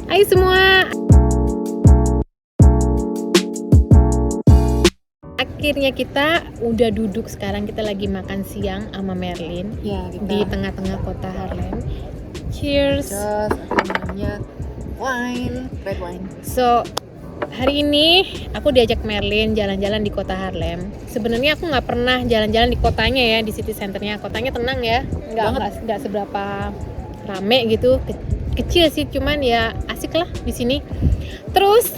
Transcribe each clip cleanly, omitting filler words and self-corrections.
Hai semua. Akhirnya kita udah duduk, sekarang kita lagi makan siang sama Merlin Ya, kita di tengah-tengah kota Haarlem. Cheers. just namanya red wine. So, hari ini aku diajak Merlin jalan-jalan di kota Haarlem. Sebenarnya aku nggak pernah jalan-jalan di kotanya ya, di city centernya. Kotanya tenang ya, nggak seberapa rame gitu. Kecil sih, cuman ya asik lah di sini. Terus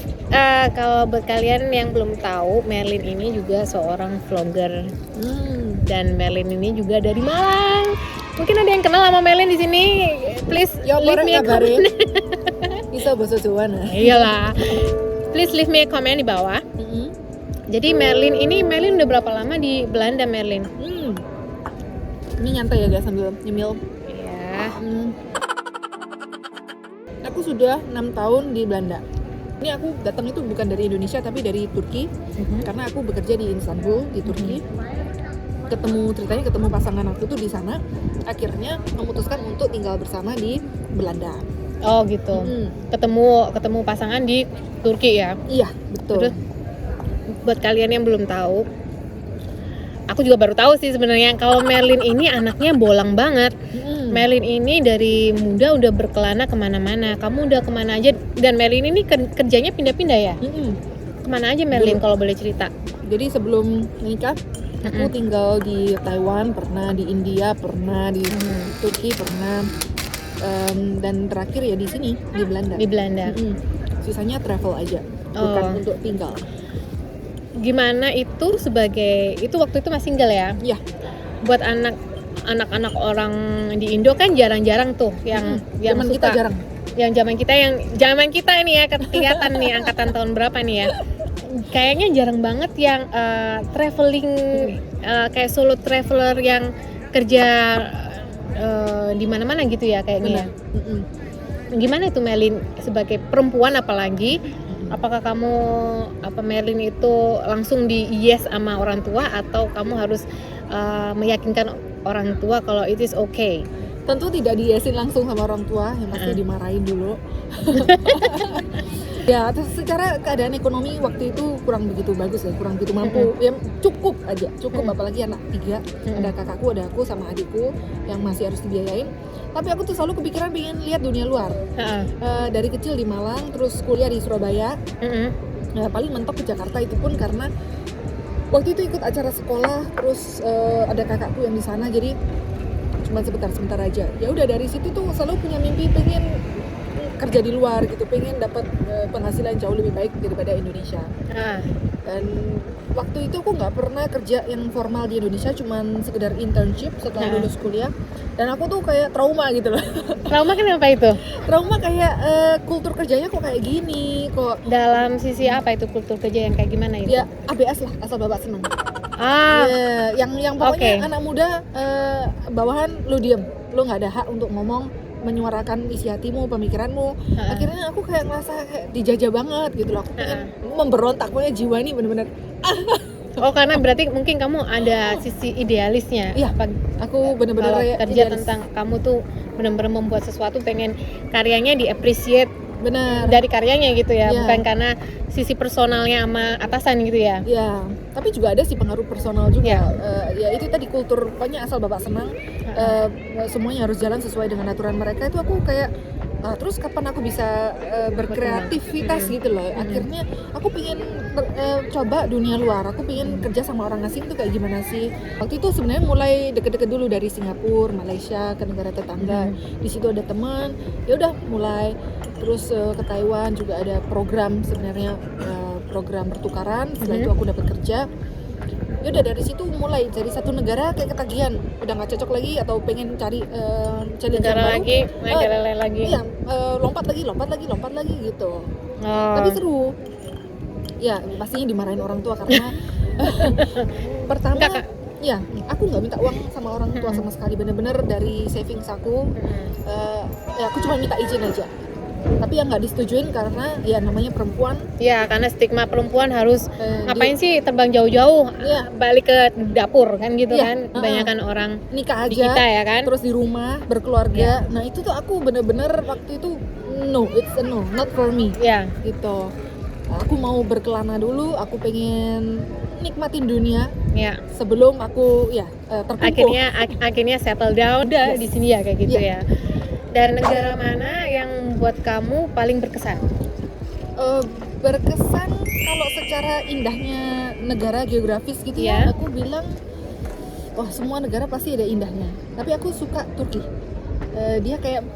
kalau buat kalian yang belum tahu, Merlin ini juga seorang vlogger. Dan Merlin ini juga dari Malang. Mungkin ada yang kenal sama Merlin di sini. Please leave me a comment. Bisa bahasa Jawa nah. Iyalah. Please leave me a comment di bawah. Jadi Merlin udah berapa lama di Belanda, Merlin? Ini nyantai ya guys sambil nyemil. Iya. Aku sudah 6 tahun di Belanda. Ini aku datang itu bukan dari Indonesia tapi dari Turki. Karena aku bekerja di Istanbul di Turki. Ketemu pasangan aku tuh di sana. Akhirnya memutuskan untuk tinggal bersama di Belanda. Oh gitu. Ketemu pasangan di Turki ya? Iya, betul. Terus, buat kalian yang belum tahu, aku juga baru tahu sih sebenarnya kalau Merlin ini anaknya bolang banget. Merlin ini dari muda udah berkelana kemana-mana. Kamu udah kemana aja? Dan Merlin ini kerjanya pindah-pindah ya? Kemana aja Merlin kalau boleh cerita? Jadi sebelum menikah, aku tinggal di Taiwan, pernah di India, pernah di Turki, pernah dan terakhir ya di sini di Belanda. Di Belanda. Sisanya travel aja, bukan untuk tinggal. Gimana itu waktu itu masih single ya? Iya. Buat anak-anak orang di Indo kan jarang-jarang tuh yang zaman suka. kita jarang. Yang zaman kita ini ya, kelihatan nih angkatan tahun berapa nih ya. Kayaknya jarang banget yang traveling kayak solo traveler yang kerja di mana-mana gitu ya kayaknya. Gimana itu Merlin sebagai perempuan apalagi? Apakah Merlin itu langsung di yes sama orang tua atau kamu harus meyakinkan orang tua kalau it is okay? Tentu tidak di-yesin langsung sama orang tua, yang pasti dimarahin dulu. Ya, terus secara keadaan ekonomi waktu itu kurang begitu bagus ya, kurang begitu mampu. Ya cukup apalagi anak 3. Ada kakakku, ada aku sama adikku yang masih harus dibiayain. Tapi aku tuh selalu kepikiran pengen lihat dunia luar. Dari kecil di Malang, terus kuliah di Surabaya. Paling mentok ke Jakarta itu pun karena waktu itu ikut acara sekolah, terus ada kakakku yang di sana, jadi cuma sebentar aja. Ya udah dari situ tuh selalu punya mimpi pengen kerja di luar gitu, pengen dapat penghasilan jauh lebih baik daripada Indonesia. Dan waktu itu aku nggak pernah kerja yang formal di Indonesia, cuman sekedar internship setelah lulus kuliah. Dan aku tuh kayak trauma gitu loh. Trauma kenapa itu? Trauma kayak kultur kerjanya kok kayak gini, kok. Dalam sisi apa itu kultur kerja yang kayak gimana itu? Ya ABS lah, asal bapak senang. Yang pokoknya anak muda bawahan lu diem, lu nggak ada hak untuk ngomong, menyuarakan isi hatimu, pemikiranmu. Akhirnya aku kayak ngerasa kayak dijajah banget gitu loh. Aku pengen memberontak, pokoknya jiwa ini bener-bener Oh, karena berarti mungkin kamu ada sisi idealisnya. Iya, aku bener-bener kalau kayak kerja tentang kamu tuh bener-bener membuat sesuatu, pengen karyanya di-appreciate dari karyanya gitu ya, bukan karena sisi personalnya sama atasan gitu ya. Iya, tapi juga ada sih pengaruh personal juga. Ya itu tadi kultur, pokoknya asal bapak senang, semuanya harus jalan sesuai dengan aturan mereka. Itu aku kayak terus kapan aku bisa berkreativitas gitu loh. Akhirnya aku pengen coba dunia luar, aku pengen kerja sama orang asing tuh kayak gimana sih. Waktu itu sebenarnya mulai deket-deket dulu dari Singapura, Malaysia, ke negara tetangga. Di situ ada teman, ya udah mulai. Terus ke Taiwan juga ada program sebenarnya, program pertukaran. Setelah itu aku dapat kerja. Ya udah dari situ mulai dari satu negara kayak ketagihan, udah nggak cocok lagi atau pengen cari negara lagi, negara lain lagi. Iya, lompat lagi gitu. Tapi seru. Ya pastinya dimarahin orang tua karena pertama ya aku nggak minta uang sama orang tua sama sekali, bener-bener dari savings aku. Ya aku cuma minta izin aja. Tapi yang nggak disetujuin karena ya namanya perempuan. Ya karena stigma perempuan harus ngapain sih terbang jauh-jauh, balik ke dapur kan gitu kan. Kebanyakan orang nikah aja, di kita ya kan. Terus di rumah berkeluarga. Nah itu tuh aku bener-bener waktu itu no, it's a no, not for me. Ya, Gitu. Aku mau berkelana dulu, aku pengen nikmatin dunia ya. sebelum aku terkumpul. Akhirnya settle down udah Yes. di sini ya kayak gitu ya. Dan negara mana yang buat kamu paling berkesan? Berkesan kalau secara indahnya negara geografis gitu Iya. ya, aku bilang wah semua negara pasti ada indahnya. Tapi aku suka Turki. Dia kayak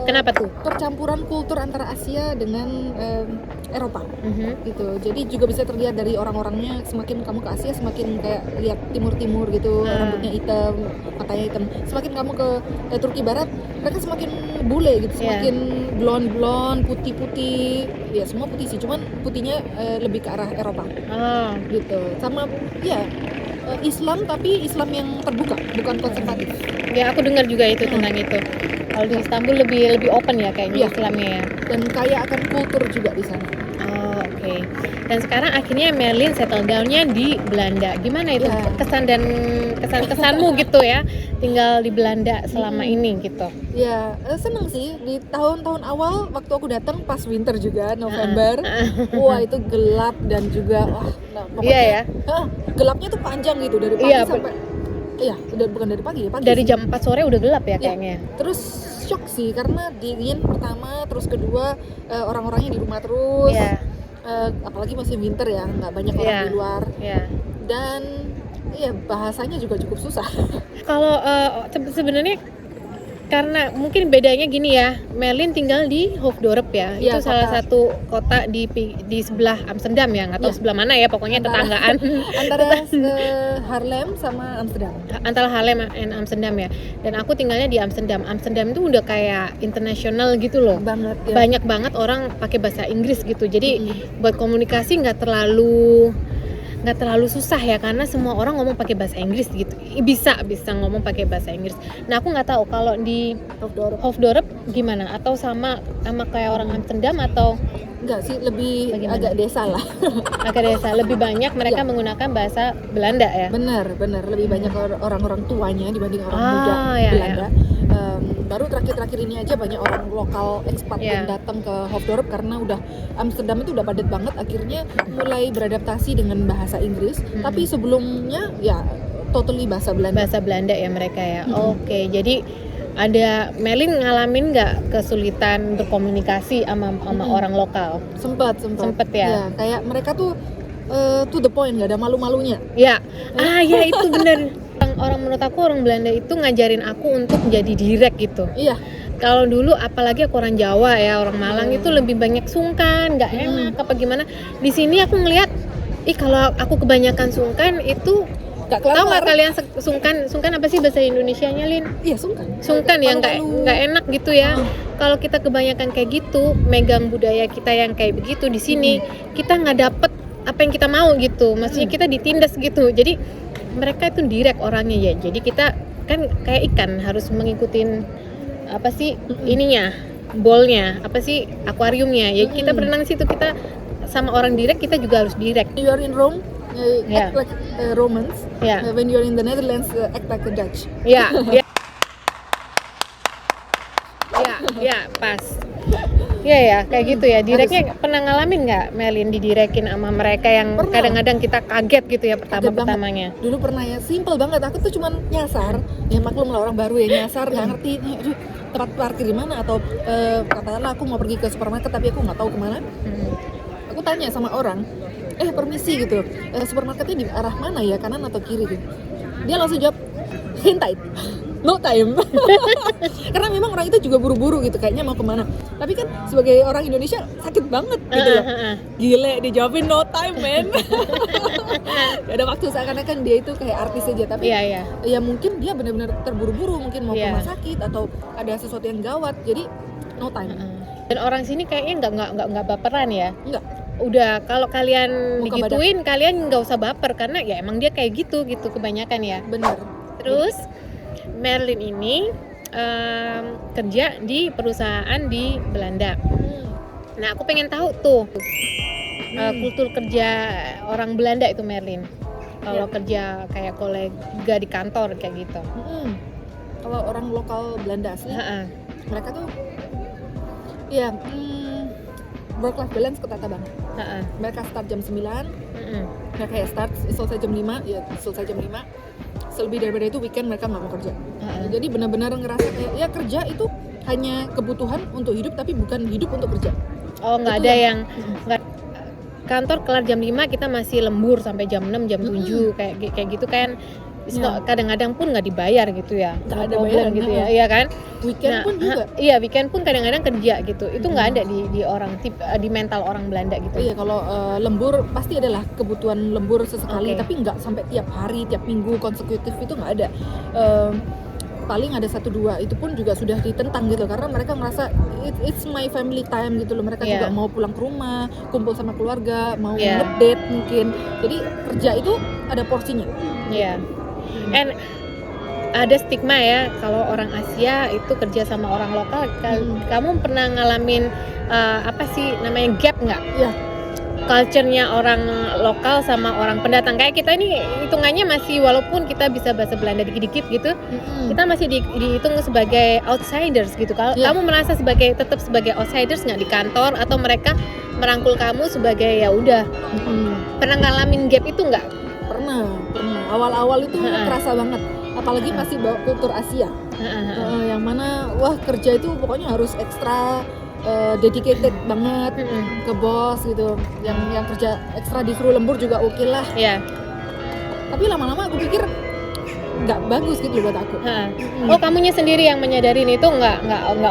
Kenapa tuh? percampuran kultur antara Asia dengan Eropa Mhm. gitu. Jadi juga bisa terlihat dari orang-orangnya, semakin kamu ke Asia semakin kayak lihat timur-timur gitu, rambutnya hitam, matanya hitam. Semakin kamu ke Turki Barat, mereka semakin bule gitu, semakin blonde, putih-putih. Ya semua putih sih, cuman putihnya lebih ke arah Eropa Oh, gitu. Sama Islam, tapi Islam yang terbuka, bukan konservatif. ya aku dengar juga itu tentang itu. Kalau di Istanbul lebih open ya kayaknya Iya. Islamnya ya. Dan kaya akan kultur juga di sana. Oh, oke. Dan sekarang akhirnya Merlin settle down-nya di Belanda. Gimana itu Ya. kesanmu gitu ya, tinggal di Belanda selama ini gitu? Ya, seneng sih. Di tahun-tahun awal waktu aku datang pas winter juga, November. Wah, itu gelap dan juga pokoknya Iya ya. Gelapnya tuh panjang gitu dari pagi Iya, sampai udah bukan dari pagi ya, pagi dari sih. jam 4 sore udah gelap ya Iya. kayaknya. Terus shock sih karena dingin pertama, terus kedua orang-orangnya di rumah terus. Iya. Apalagi musim winter ya, nggak banyak orang Iya. di luar. Ya. Dan bahasanya juga cukup susah. Kalau sebenarnya karena mungkin bedanya gini ya, Merlin tinggal di Hoofddorp ya, Iya, itu salah kota. satu kota di sebelah Amsterdam ya, nggak tahu Iya. sebelah mana ya, pokoknya tetanggaan Antara Haarlem sama Amsterdam. antara Haarlem dan Amsterdam ya. Dan aku tinggalnya di Amsterdam. Amsterdam itu udah kayak internasional gitu loh. Banget ya. Banyak banget orang pakai bahasa Inggris gitu. Jadi Mm-mm. buat komunikasi nggak terlalu susah ya, karena semua orang ngomong pakai bahasa Inggris gitu. Bisa ngomong pakai bahasa Inggris. Nah, aku nggak tahu kalau di Hoofddorp gimana, atau sama kayak orang Amsterdam atau Enggak sih, lebih bagaimana? agak desa lah. agak desa, lebih banyak mereka Ya. menggunakan bahasa Belanda ya. Bener, lebih banyak orang-orang tuanya dibanding orang Ah, muda ya, Belanda. Baru terakhir-terakhir ini aja banyak orang lokal expat Ya. yang datang ke Hoofddorp karena udah Amsterdam itu udah padat banget, akhirnya mulai beradaptasi dengan bahasa Inggris. Tapi sebelumnya ya totally bahasa Belanda. Bahasa Belanda ya mereka ya. Mm-mm. Oke, jadi ada Merlin ngalamin nggak kesulitan berkomunikasi sama orang lokal? Sempet ya? Kayak mereka tuh to the point, nggak ada malu-malunya. Ya, ya itu bener. Orang menurut aku orang Belanda itu ngajarin aku untuk jadi direct gitu. Iya. Kalau dulu apalagi aku orang Jawa ya, orang Malang itu lebih banyak sungkan, nggak enak apa gimana. Di sini aku ngelihat, kalau aku kebanyakan sungkan itu, Nggak tahu nggak kelar. kalian sungkan apa sih bahasa Indonesianya, Lin? Iya, sungkan. Sungkan ya, nggak enak gitu ya. Kalau kita kebanyakan kayak gitu, megang budaya kita yang kayak begitu di sini, kita nggak dapet apa yang kita mau gitu. Maksudnya kita ditindas gitu. Jadi mereka itu direct orangnya ya. Jadi kita kan kayak ikan harus ngikutin apa sih ininya, bolnya, apa sih akuariumnya. Ya kita berenang di situ, kita sama orang direct, kita juga harus direct. You are in Rome, Yeah. act like Romans. Ya. When you are in the Netherlands, act like a Dutch. Ya, pas. Ya, kayak gitu ya. Direknya pernah ngalamin nggak, Merlin, didirekin sama mereka yang Pernah. kadang-kadang kita kaget gitu ya Kaget pertamanya. Dulu pernah ya, simple banget. Aku tuh cuman nyasar. Ya maklum lah, orang baru ya nyasar, nggak ngerti. Aduh, tempat parkir di mana, atau katakanlah aku mau pergi ke supermarket tapi aku nggak tahu kemana. Aku tanya sama orang, permisi gitu, supermarketnya di arah mana ya, kanan atau kiri gitu. Dia langsung jawab, hintai, no time. Karena memang orang itu juga buru-buru gitu, kayaknya mau kemana. Tapi kan sebagai orang Indonesia sakit banget gitu loh. Gile, dijawabin no time, man. Gak ada waktu, seakan-akan dia itu kayak artis aja. Tapi ya mungkin dia benar-benar terburu-buru, mungkin mau ke rumah sakit atau ada sesuatu yang gawat, jadi no time. Dan orang sini kayaknya nggak baperan ya. Enggak. Udah, kalau kalian Muka digituin, kalian nggak usah baper, karena ya emang dia kayak gitu kebanyakan ya. Bener. Terus Merlin ini kerja di perusahaan di Belanda. Nah, aku pengen tahu tuh kultur kerja orang Belanda itu, Merlin. Kalau kerja kayak kolega di kantor kayak gitu. Kalau orang lokal Belanda asli, mereka tuh Iya, work life balance ketata banget. Ha-ha. Mereka start jam 9, Mm-mm. mereka ya start selesai jam 5, ya selesai jam 5. Selebih daripada itu weekend mereka nggak mau kerja. Ha-ha. Jadi benar-benar ngerasa kayak ya kerja itu hanya kebutuhan untuk hidup tapi bukan hidup untuk kerja. Oh, nggak Itu ada yang- yang nggak, kantor kelar jam 5 kita masih lembur sampai jam 6, jam 7 kayak gitu kan. Ya. Kadang-kadang pun nggak dibayar gitu ya. Nggak No ada problem bayaran, gitu ya. ha. Iya kan? Weekend pun juga. Iya, weekend pun kadang-kadang kerja gitu. Itu nggak ada di orang di mental orang Belanda gitu. Iya, kalau lembur pasti adalah kebutuhan lembur sesekali, Oke. tapi nggak sampai tiap hari, tiap minggu konsekutif itu nggak ada. Paling ada 1-2 itu pun juga sudah ditentang gitu karena mereka ngerasa it's my family time gitu loh. Mereka Iya. juga mau pulang ke rumah, kumpul sama keluarga, mau Iya. ngedate mungkin. Jadi kerja itu ada porsinya. Iya. And ada stigma ya kalau orang Asia itu kerja sama orang lokal. Kamu pernah ngalamin apa sih namanya gap nggak? Iya. Culture-nya orang lokal sama orang pendatang. Kayak kita ini hitungannya masih, walaupun kita bisa bahasa Belanda dikit-dikit gitu, kita masih dihitung sebagai outsiders gitu. Kalau Iya. kamu merasa tetap sebagai outsiders nggak di kantor, atau mereka merangkul kamu sebagai ya udah? Pernah ngalamin gap itu nggak? Pernah. Awal-awal itu Ha-ha. kerasa banget. Apalagi masih bawa kultur Asia. Yang mana wah kerja itu pokoknya harus ekstra dedicated banget ke bos gitu. Yang kerja ekstra disuruh lembur juga oke lah. Iya. Tapi lama-lama aku pikir nggak bagus gitu buat aku. Oh, kamunya sendiri yang menyadarin itu nggak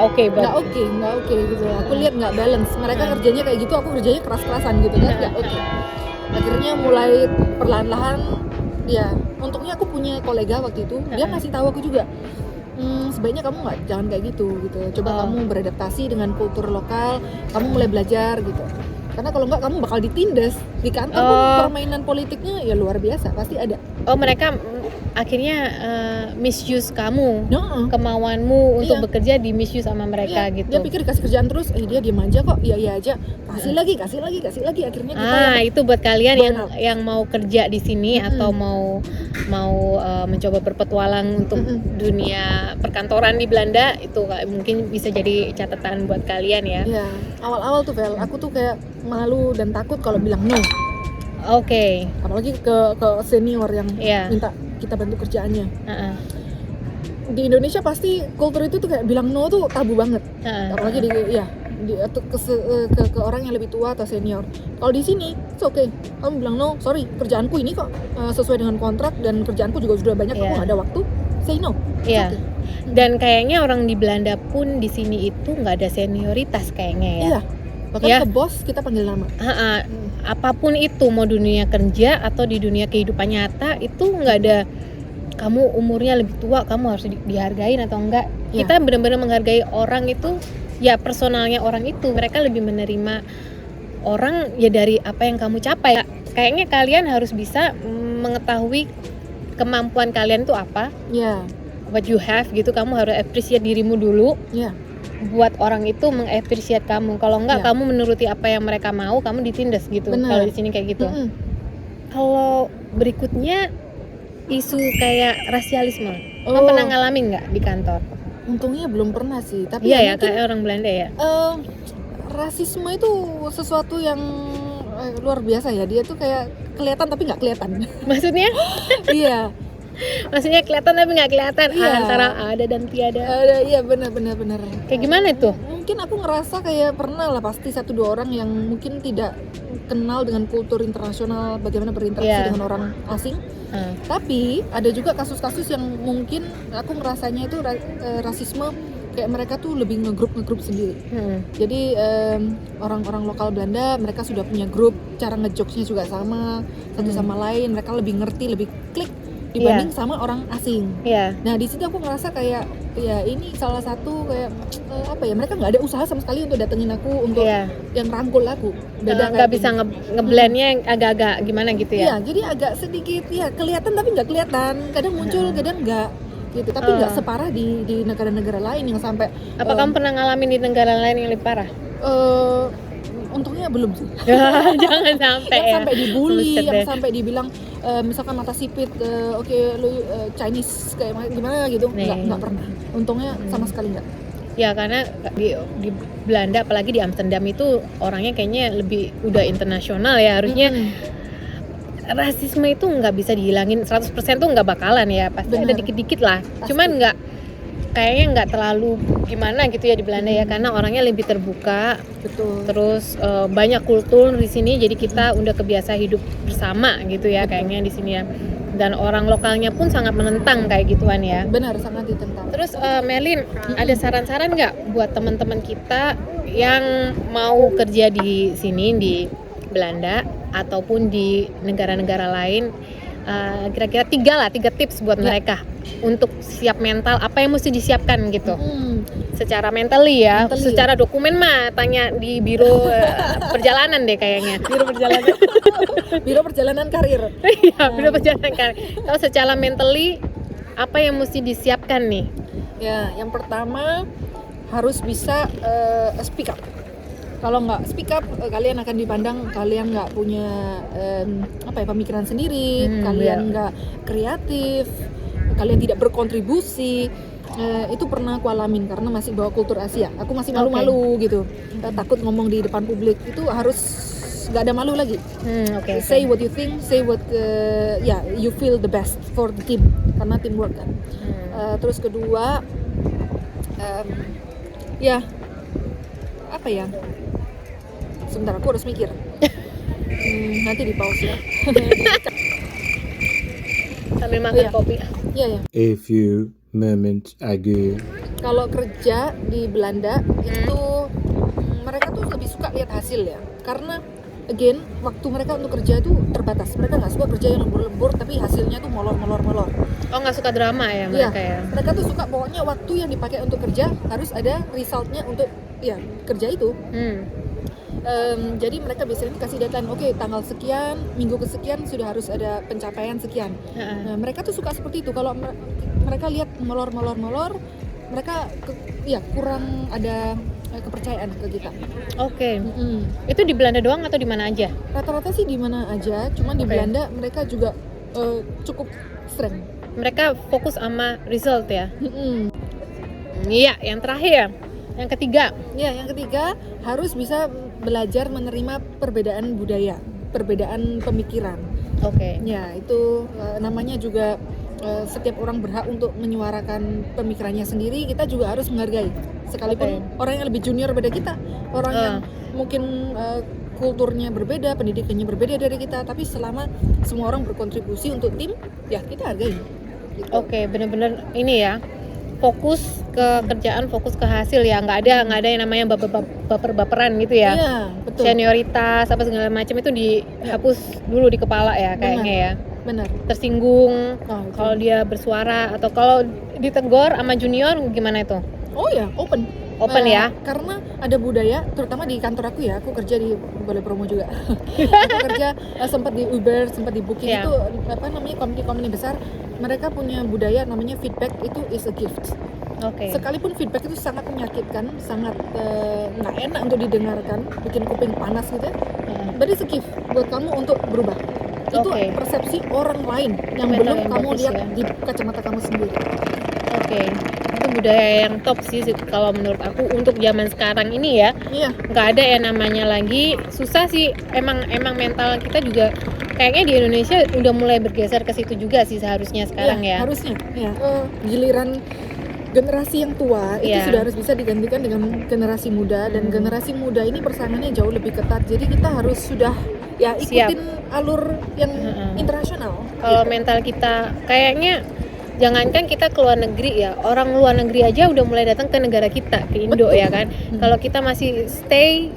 oke Nggak buat. oke gitu. Aku lihat nggak balance. Mereka kerjanya kayak gitu, aku kerjanya keras-kerasan gitu kan, nggak oke. Akhirnya mulai perlahan-lahan, ya untungnya aku punya kolega waktu itu, dia ngasih tahu aku juga, sebaiknya kamu jangan kayak gitu. Coba kamu beradaptasi dengan kultur lokal, kamu mulai belajar gitu. Karena kalau nggak kamu bakal ditindas di kantor pun permainan politiknya ya luar biasa, pasti ada. Oh, mereka akhirnya misuse kamu, Nah, kemauanmu untuk Iya. bekerja di misuse sama mereka iya, gitu. dia pikir dikasih kerjaan terus, dia diem aja kok, iya aja, kasih lagi, akhirnya kita yang Itu buat kalian burnout. yang mau kerja di sini atau mau mencoba berpetualang untuk dunia perkantoran di Belanda, itu mungkin bisa jadi catatan buat kalian ya. Iya, awal-awal tuh Vel, aku tuh kayak malu dan takut kalau bilang no, Oke. apalagi ke senior yang Iya. minta kita bantu kerjaannya. Heeh. Di Indonesia pasti kultur itu tuh kayak bilang no tuh tabu banget, Heeh. apalagi ke orang yang lebih tua atau senior. Kalau di sini, it's okay, kamu bilang no, sorry, kerjaanku ini kok sesuai dengan kontrak dan kerjaanku juga sudah banyak, aku Iya. nggak ada waktu, say no. It's Iya. okay. Dan kayaknya orang di Belanda pun di sini itu nggak ada senioritas kayaknya ya. Iya, bahkan Ya. ke bos kita panggil nama. Apapun itu, mau dunia kerja atau di dunia kehidupan nyata, itu nggak ada kamu umurnya lebih tua kamu harus dihargain atau enggak. Ya. Kita benar-benar menghargai orang itu ya personalnya orang itu. Mereka lebih menerima orang ya dari apa yang kamu capai. Kayaknya kalian harus bisa mengetahui kemampuan kalian itu apa, Iya, what you have gitu. Kamu harus appreciate dirimu dulu, iya. buat orang itu mengappreciate kamu. Kalau enggak, Ya. kamu menuruti apa yang mereka mau, kamu ditindas gitu. Benar. Kalau di sini kayak gitu. Kalau berikutnya isu kayak rasialisme, kamu Oh. pernah ngalamin nggak di kantor? Untungnya belum pernah sih, tapi Iya ya, mungkin kayak orang Belanda ya. rasisme itu sesuatu yang luar biasa ya. Dia tuh kayak kelihatan tapi nggak kelihatan. Maksudnya, Iya, maksudnya kelihatan tapi nggak kelihatan. Iya. Antara ada dan tiada. iya benar. Kayak gimana itu? Mungkin aku ngerasa kayak pernah lah pasti 1-2 orang yang mungkin tidak kenal dengan kultur internasional, bagaimana berinteraksi Iya. dengan orang asing. Tapi ada juga kasus-kasus yang mungkin aku ngerasanya itu rasisme, kayak mereka tuh lebih ngegrup sendiri. Jadi orang-orang lokal Belanda mereka sudah punya grup, cara ngejokesnya juga sama satu sama lain, mereka lebih ngerti, lebih klik dibanding sama orang asing. Iya. Nah di situ aku ngerasa kayak ya ini salah satu kayak apa ya, mereka nggak ada usaha sama sekali untuk datengin aku untuk Iya. yang rangkul aku. Beda Nggak kayak bisa gini. ngeblendnya yang agak-agak gimana gitu Iya, ya? jadi agak sedikit ya kelihatan tapi nggak kelihatan. Kadang muncul, kadang nggak gitu. Tapi nggak separah di negara-negara lain yang sampai. Apa kamu pernah ngalamin di negara lain yang lebih parah? Untungnya belum sih. Jangan sampai Yang ya. sampai dibully, Buset yang deh. sampai dibilang misalkan mata sipit, oke lu Chinese kayak gimana gitu, Nih. nggak pernah. Untungnya sama sekali nggak. Ya karena di Belanda apalagi di Amsterdam itu orangnya kayaknya lebih udah internasional ya, harusnya rasisme itu nggak bisa dihilangin 100% tuh nggak bakalan ya, pasti Benar. ada dikit-dikit lah. Pasti. Cuman kayaknya nggak terlalu gimana gitu ya di Belanda ya, karena orangnya lebih terbuka. Betul. Terus banyak kultur di sini, jadi kita udah kebiasa hidup bersama gitu ya. Betul. Kayaknya di sini ya. Dan orang lokalnya pun sangat menentang kayak gituan ya. Benar, sangat ditentang. Terus Melin, ada saran-saran nggak buat teman-teman kita yang mau kerja di sini di Belanda ataupun di negara-negara lain? Kira-kira 3 tips buat mereka untuk siap mental, apa yang mesti disiapkan gitu. Secara mentally ya, secara dokumen mah tanya di biro perjalanan deh kayaknya. Biro perjalanan karir. Iya, biro perjalanan karir. Kalau secara mentally apa yang mesti disiapkan nih? Ya, yang pertama harus bisa speak up. Kalau nggak speak up, kalian akan dipandang kalian nggak punya pemikiran sendiri, kalian nggak kreatif, kalian tidak berkontribusi. Itu pernah aku alamin karena masih bawa kultur Asia. Aku masih malu-malu gitu, takut ngomong di depan publik. Itu harus nggak ada malu lagi. Say what you think, say what you feel the best for the team, karena teamwork kan. Terus kedua, apa ya? Sebentar, aku harus mikir. Nanti di pause ya. Sambil makan kopi. Iya. A few moments ago. Kalau kerja di Belanda itu mereka tuh lebih suka lihat hasil ya. Karena again, waktu mereka untuk kerja itu terbatas. Mereka nggak suka kerja yang lembur-lembur tapi hasilnya tuh molor. Oh, nggak suka drama ya mereka ya? Mereka tuh suka pokoknya waktu yang dipakai untuk kerja harus ada resultnya untuk kerja itu. Jadi mereka biasanya kasih deadline, oke, tanggal sekian, minggu kesekian sudah harus ada pencapaian sekian. Nah, mereka tuh suka seperti itu. Kalau mereka lihat molor, mereka kurang ada kepercayaan ke kita. Oke. Itu di Belanda doang atau di mana aja? Rata-rata sih di mana aja, cuman di Belanda mereka juga cukup strength. Mereka fokus sama result ya. Iya, yang terakhir, yang ketiga. Ya, yang ketiga harus bisa belajar menerima perbedaan budaya, perbedaan pemikiran. Oke. Ya, itu namanya juga setiap orang berhak untuk menyuarakan pemikirannya sendiri. Kita juga harus menghargai, sekalipun orang yang lebih junior pada kita, orang yang mungkin kulturnya berbeda, pendidikannya berbeda dari kita, tapi selama semua orang berkontribusi untuk tim, ya kita hargai. Gitu. Oke, benar-benar ini ya, fokus ke kerjaan, fokus ke hasil ya, nggak ada yang namanya baper-baperan gitu ya. Iya, betul. Senioritas apa segala macam itu dihapus dulu di kepala ya kayaknya ya. Benar. Tersinggung kalau dia bersuara atau kalau ditegur sama junior gimana itu? Oh ya, open ya. Karena ada budaya, terutama di kantor aku ya, aku kerja di, boleh promo juga. Aku kerja sempat di Uber, sempat di Booking. Itu company besar. Mereka punya budaya namanya feedback itu is a gift. Sekalipun feedback itu sangat menyakitkan, sangat nggak enak untuk didengarkan, bikin kuping panas gitu ya. But it's a gift buat kamu untuk berubah. Itu persepsi orang lain yang belum kamu lihat di kacamata kamu sendiri. Itu budaya yang top sih kalau menurut aku untuk zaman sekarang ini ya. Nggak ada yang namanya lagi susah sih. Emang mental kita juga kayaknya di Indonesia udah mulai bergeser ke situ juga sih seharusnya sekarang ya. Harusnya. Giliran generasi yang tua itu sudah harus bisa digantikan dengan generasi muda, dan generasi muda ini persaingannya jauh lebih ketat. Jadi kita harus sudah ikutin alur yang internasional. Kalau mental kita kayaknya jangankan kita ke luar negeri ya, orang luar negeri aja udah mulai datang ke negara kita, ke Indo. Betul. Ya kan. Kalau kita masih stay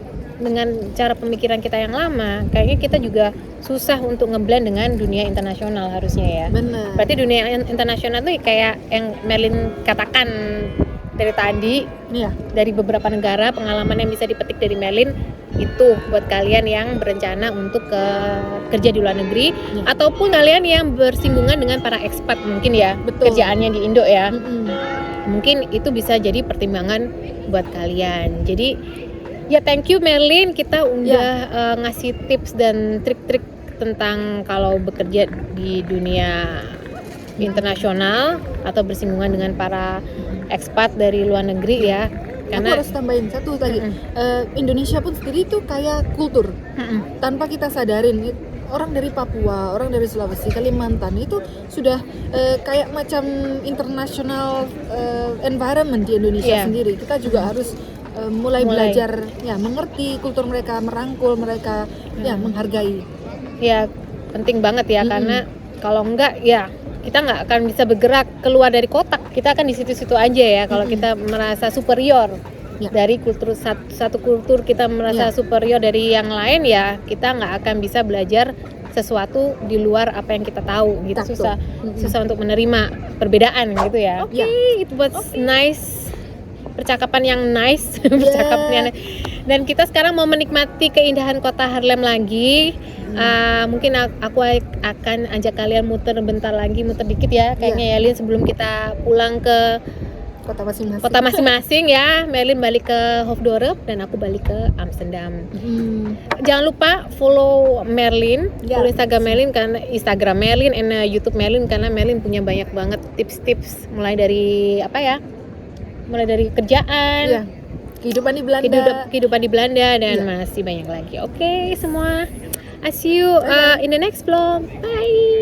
dengan cara pemikiran kita yang lama, kayaknya kita juga susah untuk ngeblend dengan dunia internasional harusnya ya. Benar. Berarti dunia internasional tuh kayak yang Merlin katakan dari tadi, dari beberapa negara, pengalaman yang bisa dipetik dari Merlin itu buat kalian yang berencana untuk kerja di luar negeri, ataupun kalian yang bersinggungan dengan para ekspat mungkin ya. Betul. Kerjaannya di Indo ya. Mungkin itu bisa jadi pertimbangan buat kalian. Jadi ya thank you Merlin, kita udah ngasih tips dan trik-trik tentang kalau bekerja di dunia internasional atau bersinggungan dengan para ekspat dari luar negeri ya. Karena aku harus tambahin satu lagi. Indonesia pun sendiri itu kayak kultur. Tanpa kita sadarin, orang dari Papua, orang dari Sulawesi, Kalimantan itu sudah kayak macam international environment di Indonesia sendiri. Kita juga harus mulai belajar ya, mengerti kultur mereka, merangkul mereka, ya menghargai. Ya penting banget ya, karena kalau enggak ya kita nggak akan bisa bergerak keluar dari kotak. Kita akan di situ-situ aja ya. Kalau kita merasa superior dari kultur satu kultur, kita merasa superior dari yang lain, ya kita nggak akan bisa belajar sesuatu di luar apa yang kita tahu gitu. Susah untuk menerima perbedaan gitu ya. Oke, it was nice, percakapan yang nice. Percakapan yang dan kita sekarang mau menikmati keindahan kota Haarlem lagi. Mungkin aku akan ajak kalian muter bentar lagi, muter dikit ya kayaknya ya Lin, sebelum kita pulang ke kota masing-masing ya. Merlin balik ke Hofdorp dan aku balik ke Amsterdam. Jangan lupa follow Merlin, follow Instagram Merlin, karena Instagram Merlin and YouTube Merlin, karena Merlin punya banyak banget tips-tips, mulai dari mulai dari kerjaan, kehidupan di Belanda, dan masih banyak lagi. Oke, semua, I see you in the next vlog. Bye.